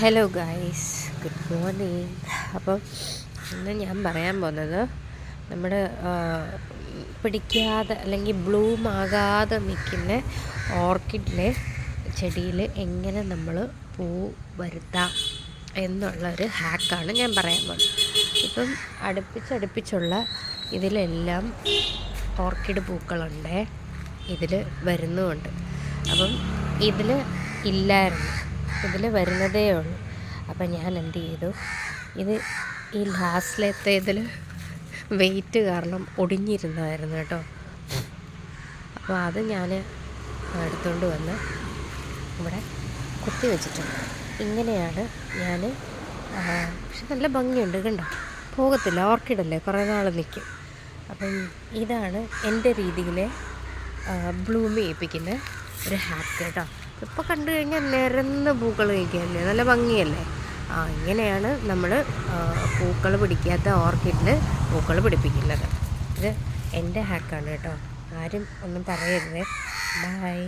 Hello guys, good morning. അപ്പം ഇന്ന് ഞാൻ പറയാൻ പോകുന്നത് നമ്മുടെ പിടിക്കാതെ അല്ലെങ്കിൽ ബ്ലൂം ആകാതെ നിൽക്കുന്ന ഓർക്കിഡിലെ ചെടിയിൽ എങ്ങനെ നമ്മൾ പൂ വരുത്താം എന്നുള്ളൊരു ഹാക്കാണ് ഞാൻ പറയാൻ പോകുന്നത്. ഇപ്പം അടുപ്പിച്ചുള്ള ഇതിലെല്ലാം ഓർക്കിഡ് പൂക്കളുണ്ട്, ഇതിൽ വരുന്നുമുണ്ട്. അപ്പം ഇതിൽ ഇല്ലായിരുന്നു, ഇതിൽ വരുന്നതേ ഉള്ളൂ. അപ്പം ഞാൻ എന്ത് ചെയ്തു, ഇത് ഈ ലാസ്റ്റിലത്തെ ഇതിൽ വെയിറ്റ് കാരണം ഒടിഞ്ഞിരുന്നതായിരുന്നു കേട്ടോ. അപ്പോൾ അത് ഞാൻ എടുത്തുകൊണ്ട് വന്ന് ഇവിടെ കുത്തി വെച്ചിട്ടുണ്ട്. ഇങ്ങനെയാണ് ഞാൻ. പക്ഷെ നല്ല ഭംഗിയുണ്ട്, കണ്ടോ, പോകത്തില്ല, ഓർക്കിഡല്ലേ, കുറേ നാൾ നിൽക്കും. അപ്പം ഇതാണ് എൻ്റെ രീതിയിലെ ബ്ലൂം ചെയ്യിപ്പിക്കുന്ന ഒരു ഹാക്ക് കേട്ടോ. ഇപ്പോൾ കണ്ടു കഴിഞ്ഞാൽ നിരന്ന് പൂക്കൾ കഴിക്കാനല്ലേ, നല്ല ഭംഗിയല്ലേ. ഇങ്ങനെയാണ് നമ്മൾ പൂക്കൾ പിടിക്കാത്ത ഓർക്കിഡിൽ പൂക്കൾ പിടിപ്പിക്കുന്നത്. ഇത് എൻ്റെ ഹാക്കാണ് കേട്ടോ, ആരും ഒന്നും പറയരുതേ. ബൈ.